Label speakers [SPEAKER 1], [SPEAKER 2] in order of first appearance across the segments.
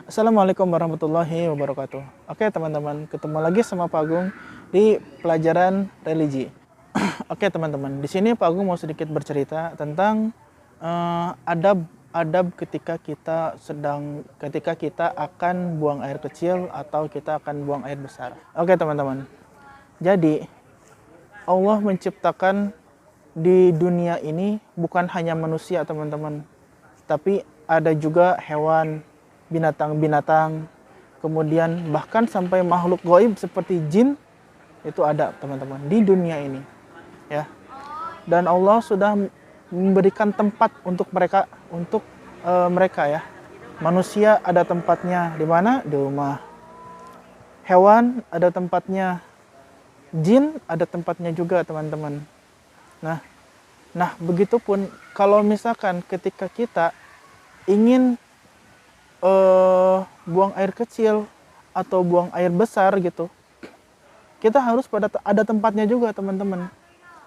[SPEAKER 1] Assalamualaikum warahmatullahi wabarakatuh. Oke teman-teman, ketemu lagi sama Pak Agung di pelajaran religi. Oke teman-teman, di sini Pak Agung mau sedikit bercerita tentang adab ketika kita akan buang air kecil atau kita akan buang air besar. Oke teman-teman, jadi Allah menciptakan di dunia ini bukan hanya manusia teman-teman, tapi ada juga hewan, binatang-binatang, kemudian bahkan sampai makhluk gaib seperti jin itu ada teman-teman di dunia ini, ya. Dan Allah sudah memberikan tempat untuk mereka ya. Manusia ada tempatnya di mana? Di rumah. Hewan ada tempatnya. Jin ada tempatnya juga teman-teman. Nah, begitupun kalau misalkan ketika kita ingin buang air kecil atau buang air besar gitu, kita harus ada tempatnya juga teman-teman.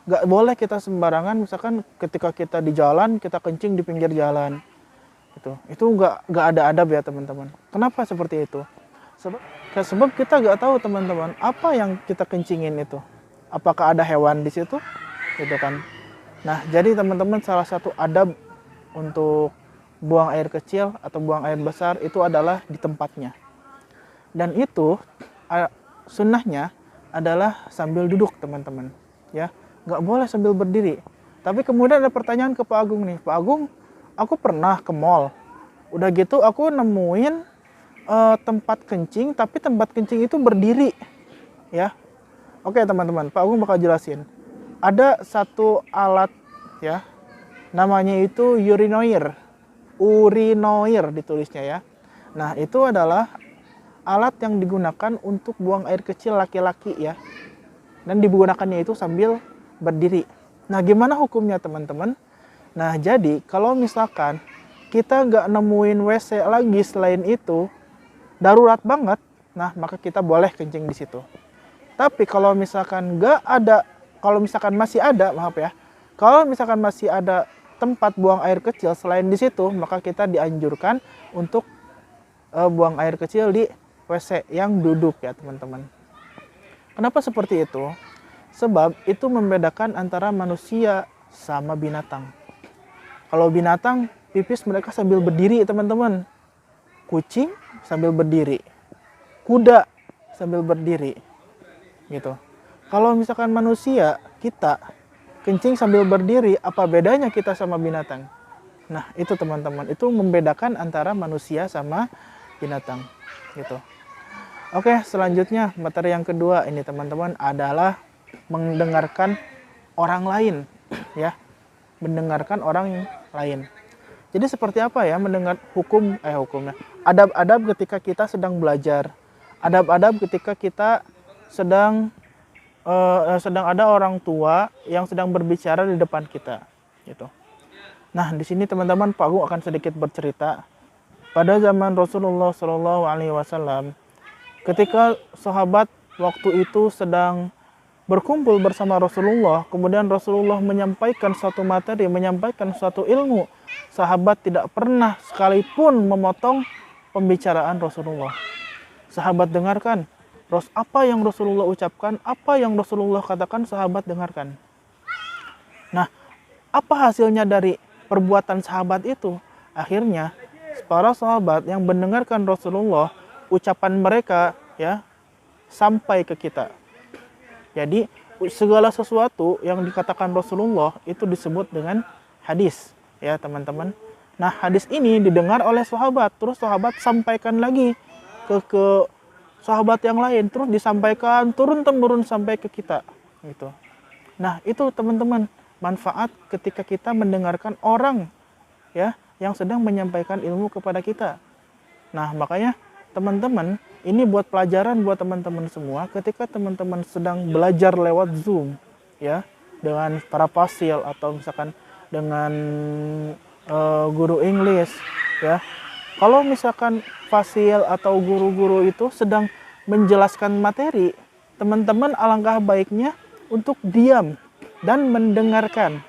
[SPEAKER 1] Gak boleh kita sembarangan, misalkan ketika kita di jalan kita kencing di pinggir jalan gitu. Itu gak ada adab ya teman-teman. Kenapa seperti itu? Sebab kita gak tahu teman-teman apa yang kita kencingin itu. Apakah ada hewan di situ gitu kan. Nah, jadi teman-teman, salah satu adab untuk buang air kecil atau buang air besar itu adalah di tempatnya. Dan itu sunnahnya adalah sambil duduk teman-teman, ya. Nggak boleh sambil berdiri. Tapi kemudian ada pertanyaan ke Pak Agung nih, Pak Agung, aku pernah ke mall, udah gitu aku nemuin tempat kencing, tapi tempat kencing itu berdiri, ya. Oke teman-teman, Pak Agung bakal jelasin. Ada satu alat ya, namanya itu urinoir ditulisnya ya. Nah, itu adalah alat yang digunakan untuk buang air kecil laki-laki ya. Dan digunakannya itu sambil berdiri. Nah, gimana hukumnya teman-teman? Nah, jadi kalau misalkan kita nggak nemuin WC lagi selain itu, darurat banget, nah maka kita boleh kencing di situ. Tapi kalau misalkan nggak ada, kalau misalkan masih ada, kalau misalkan masih ada tempat buang air kecil selain di situ, maka kita dianjurkan untuk buang air kecil di WC yang duduk ya teman-teman. Kenapa seperti itu? Sebab itu membedakan antara manusia sama binatang. Kalau binatang pipis mereka sambil berdiri teman-teman. Kucing sambil berdiri. Kuda sambil berdiri. Gitu. Kalau misalkan manusia, kita kencing sambil berdiri, apa bedanya kita sama binatang? Nah, itu teman-teman, itu membedakan antara manusia sama binatang, gitu. Oke, selanjutnya materi yang kedua ini teman-teman adalah mendengarkan orang lain, ya. Mendengarkan orang lain. Jadi seperti apa ya mendengar hukumnya? Adab-adab ketika kita sedang belajar. Adab-adab ketika kita sedang ada orang tua yang sedang berbicara di depan kita, gitu. Nah, di sini teman-teman, Pak Agung akan sedikit bercerita. Pada zaman Rasulullah Shallallahu Alaihi Wasallam, ketika sahabat waktu itu sedang berkumpul bersama Rasulullah, kemudian Rasulullah menyampaikan suatu materi, menyampaikan suatu ilmu, sahabat tidak pernah sekalipun memotong pembicaraan Rasulullah. Sahabat dengarkan. Apa yang Rasulullah ucapkan, apa yang Rasulullah katakan, sahabat dengarkan. Nah, apa hasilnya dari perbuatan sahabat itu? Akhirnya, para sahabat yang mendengarkan Rasulullah, ucapan mereka ya sampai ke kita. Jadi, segala sesuatu yang dikatakan Rasulullah itu disebut dengan hadis, ya teman-teman. Nah, hadis ini didengar oleh sahabat, terus sahabat sampaikan lagi ke sahabat yang lain, terus disampaikan turun-temurun sampai ke kita, gitu. Nah, itu teman-teman, manfaat ketika kita mendengarkan orang ya yang sedang menyampaikan ilmu kepada kita. Nah, makanya teman-teman, ini buat pelajaran buat teman-teman semua ketika teman-teman sedang belajar lewat Zoom ya, dengan para fasil atau misalkan dengan guru English ya. Kalau misalkan fasil atau guru-guru itu sedang menjelaskan materi, teman-teman alangkah baiknya untuk diam dan mendengarkan.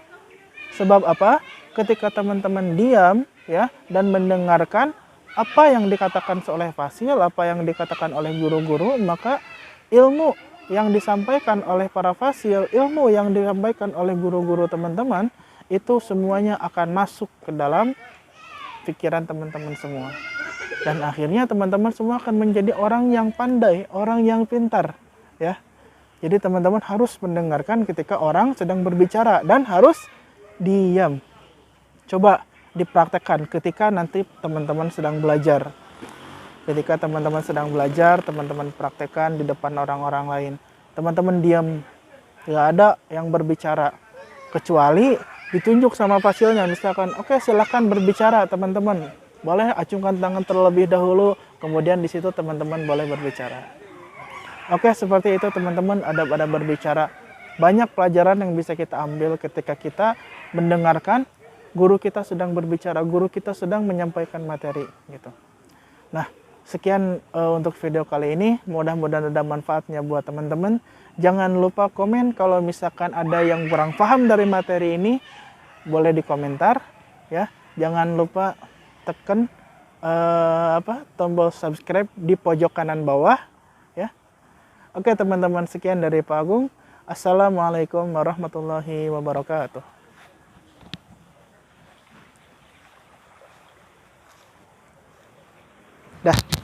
[SPEAKER 1] Sebab apa? Ketika teman-teman diam ya dan mendengarkan, apa yang dikatakan oleh fasil, apa yang dikatakan oleh guru-guru, maka ilmu yang disampaikan oleh para fasil, ilmu yang disampaikan oleh guru-guru teman-teman, itu semuanya akan masuk ke dalam pikiran teman-teman semua. Dan akhirnya teman-teman semua akan menjadi orang yang pandai, orang yang pintar, ya. Jadi teman-teman harus mendengarkan ketika orang sedang berbicara dan harus diam. Coba dipraktekkan ketika nanti teman-teman sedang belajar. Ketika teman-teman sedang belajar, teman-teman praktekkan di depan orang-orang lain. Teman-teman diam, nggak ada yang berbicara. Kecuali ditunjuk sama fasilnya, misalkan, oke, silakan berbicara teman-teman. Boleh acungkan tangan terlebih dahulu, kemudian di situ teman-teman boleh berbicara. Oke, seperti itu teman-teman, adab-adab berbicara. Banyak pelajaran yang bisa kita ambil ketika kita mendengarkan guru kita sedang berbicara, guru kita sedang menyampaikan materi gitu. Nah, sekian untuk video kali ini. Mudah-mudahan ada manfaatnya buat teman-teman. Jangan lupa komen kalau misalkan ada yang kurang paham dari materi ini, boleh di komentar ya. Jangan lupa tekan tombol subscribe di pojok kanan bawah ya. Oke teman-teman, sekian dari Pak Agung. Assalamualaikum warahmatullahi wabarakatuh. Dah.